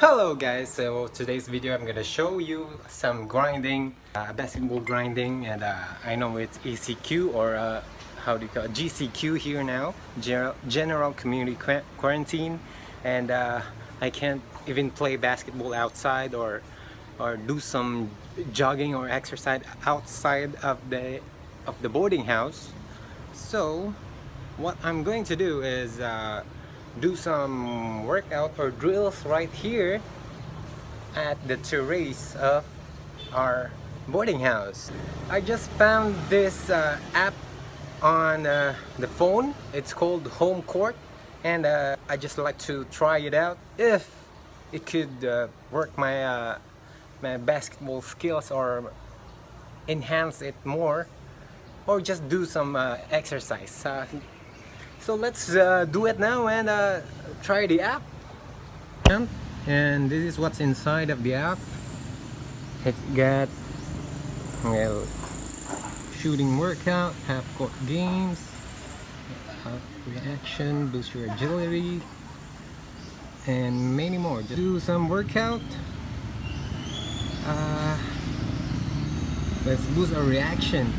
Hello guys, so today's video I'm gonna show you some grinding, basketball grinding, and I know it's ECQ or how do you call it? GCQ here now, General Community Quarantine, and I can't even play basketball outside or do some jogging or exercise outside of the boarding house. So what I'm going to do is do some workout or drills right here at the terrace of our boarding house. I just found this app on the phone. It's called HomeCourt, and I just like to try it out if it could work my my basketball skills or enhance it more, or just do some exercise. So let's do it now and try the app. And this is what's inside of the app. It's got, well, shooting workout, half-court games, reaction, boost your agility, and many more. Just do some workout. Let's boost our reaction.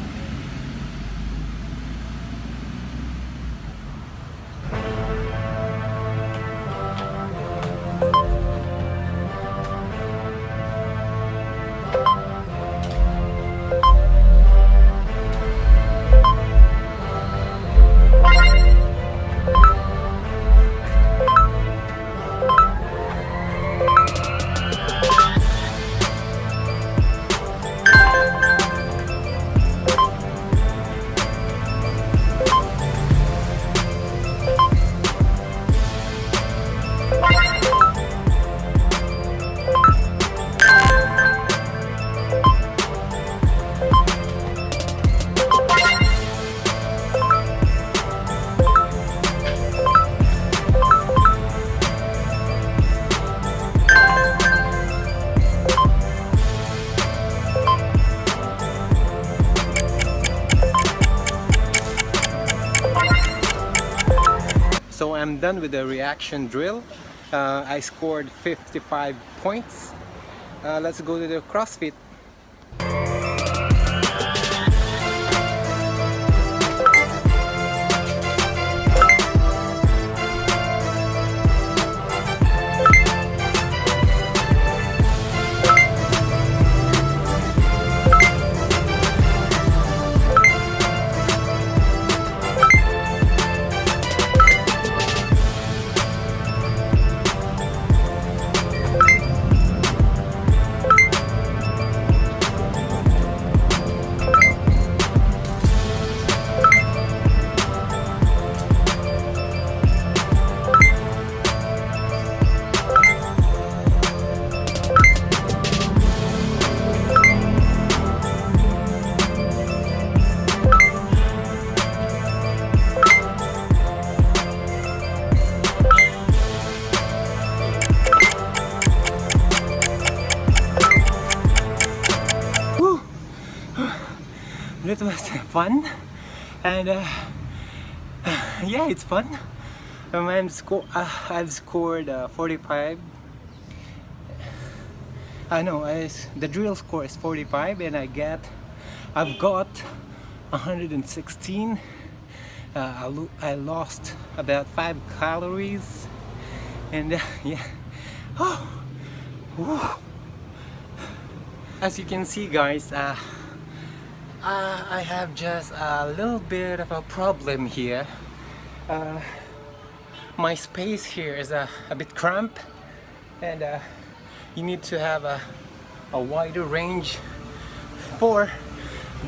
So I'm done with the reaction drill. I scored 55 points. Let's go to the CrossFit. It was fun, and yeah, it's fun. I've scored 45. I know the drill score is 45, and I've got 116. I lost about 5 calories, and yeah. Oh, whew. As you can see, guys, I have just a little bit of a problem here. My space here is a bit cramped, and you need to have a wider range for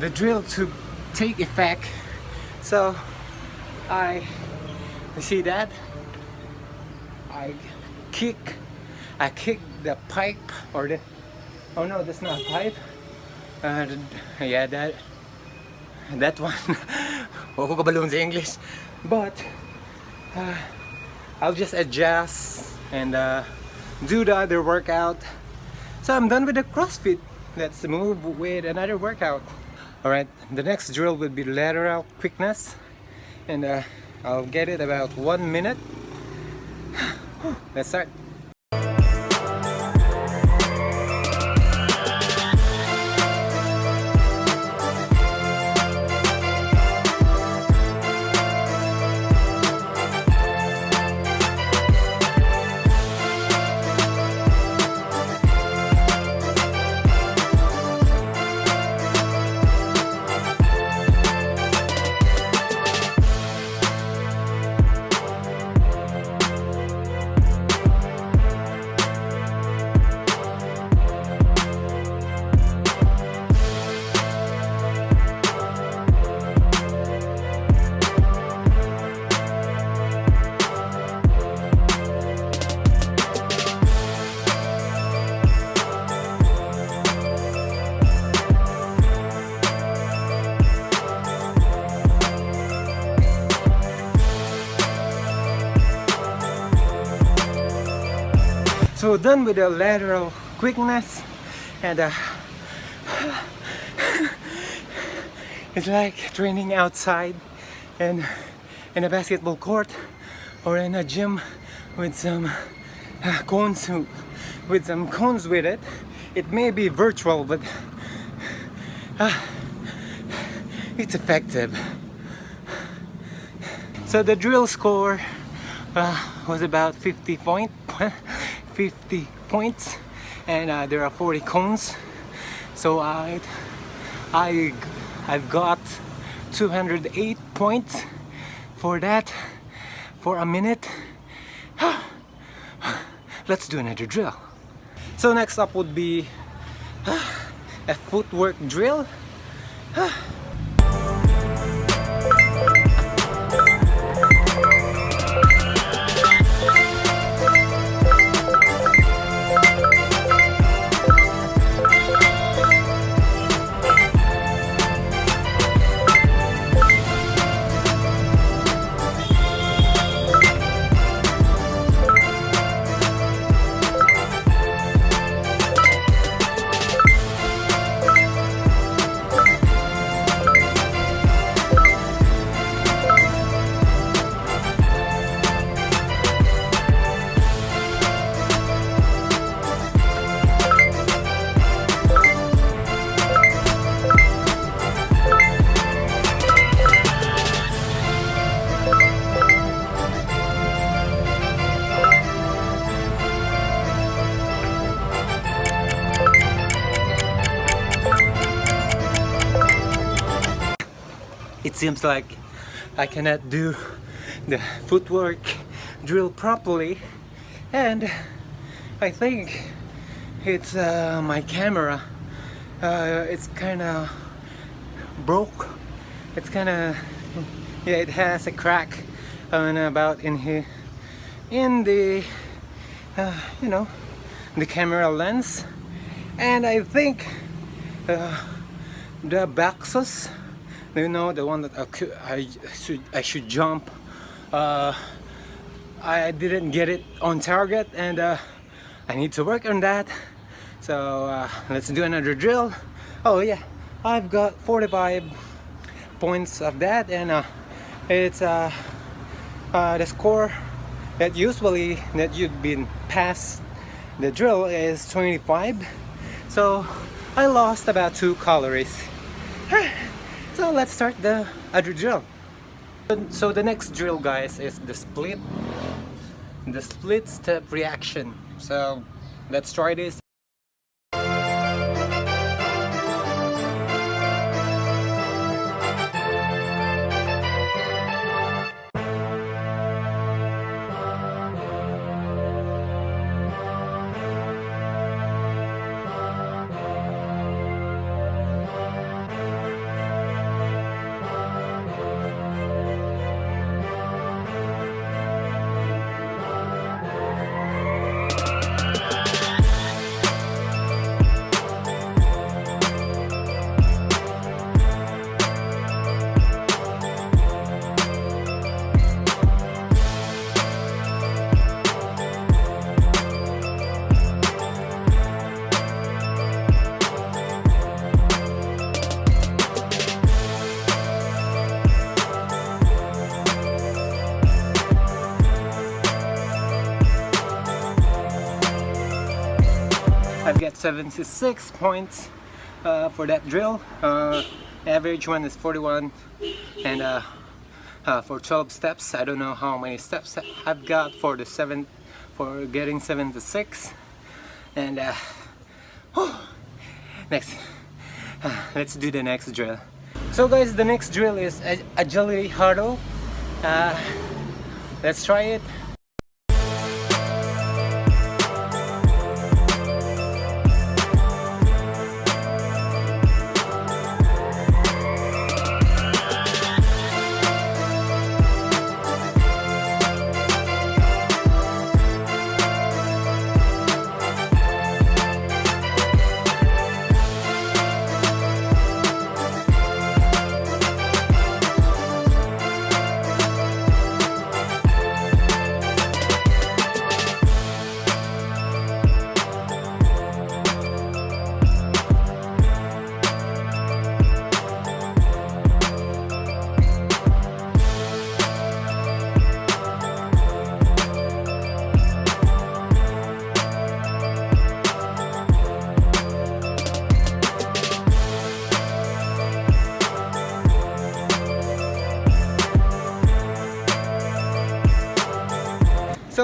the drill to take effect. So you see that? I kick the pipe, or the, oh no, that's not a pipe. Yeah, that one. Huwag ko kabaloon sa English. But I'll just adjust and do the other workout. So I'm done with the CrossFit. Let's move with another workout. Alright, the next drill will be lateral quickness, and I'll get it about 1 minute. Let's start. So done with the lateral quickness, and it's like training outside and in a basketball court or in a gym with some cones with it. It may be virtual, but it's effective. So the drill score was about 50 points, and there are 40 cones. So I've got 208 points for that for a minute. Let's do another drill. So next up would be a footwork drill. It seems like I cannot do the footwork drill properly, and I think it's my camera. It's kind of broke. It's kind of, yeah, it has a crack on about in here in the you know, the camera lens, and I think the Baxus, you know, the one that I should jump, I didn't get it on target, and I need to work on that. So let's do another drill. Oh yeah, I've got 45 points of that, and it's the score that usually that you've been past the drill is 25. So I lost about 2 calories. So let's start the other drill. So the next drill, guys, is the split step reaction. So let's try this. I've got 76 points for that drill. Average one is 41, and for 12 steps, I don't know how many steps I've got for getting 76. And next, let's do the next drill. So guys, the next drill is agility hurdle. Let's try it.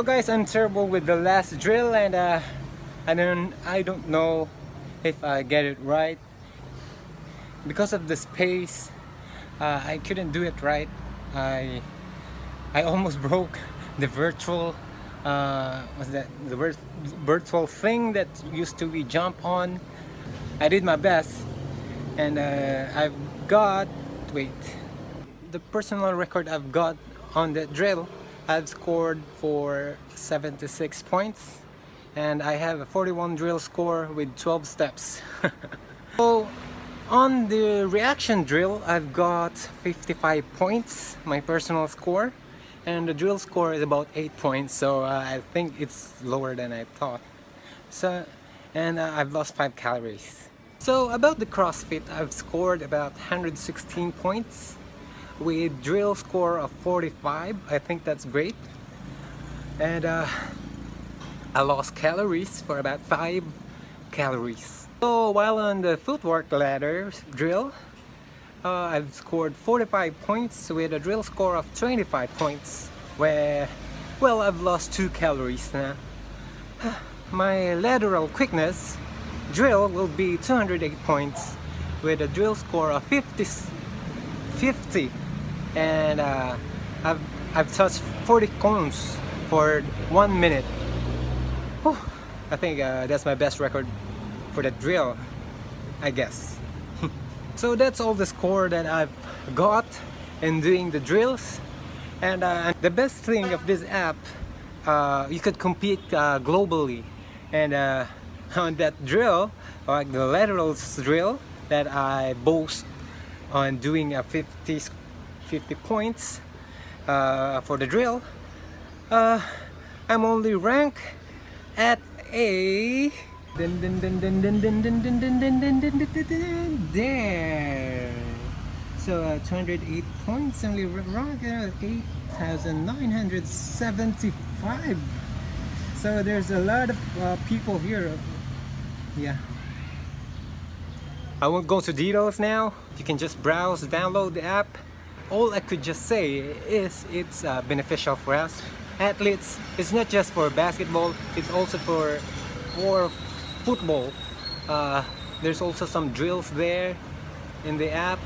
So guys, I'm terrible with the last drill, and I don't know if I get it right because of the space. I couldn't do it right. I almost broke the virtual virtual thing that used to be jump on. I did my best, and I've got the personal record I've got on the drill. I've scored for 76 points, and I have a 41 drill score with 12 steps. So on the reaction drill, I've got 55 points, my personal score, and the drill score is about 8 points, so I think it's lower than I thought. So, and I've lost 5 calories. So about the CrossFit, I've scored about 116 points with drill score of 45. I think that's great. And I lost calories for about 5 calories. So while on the footwork ladder drill, I've scored 45 points with a drill score of 25 points, where, well, I've lost 2 calories now. My lateral quickness drill will be 208 points with a drill score of 50, and I've touched 40 cones for 1 minute. Whew. I think that's my best record for the drill, I guess. So that's all the score that I've got in doing the drills. And the best thing of this app, you could compete globally. And on that drill, like the laterals drill that I boast on doing a 50 points for the drill, I'm only ranked at a there. So 208 points, only ranked 8,975. So there's a lot of people here. Yeah. I won't go to details now. You can just browse, download the app. All I could just say is it's beneficial for us athletes. It's not just for basketball, it's also for football. There's also some drills there in the app.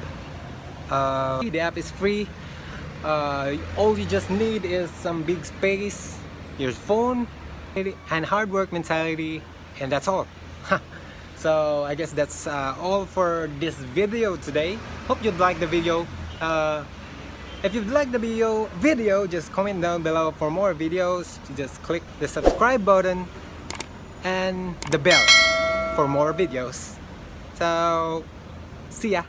The app is free. All you just need is some big space, your phone, and hard work mentality, and that's all. So I guess that's all for this video today. Hope you'd like the video. If you'd like the video, just comment down below for more videos. Just click the subscribe button and the bell for more videos. So see ya.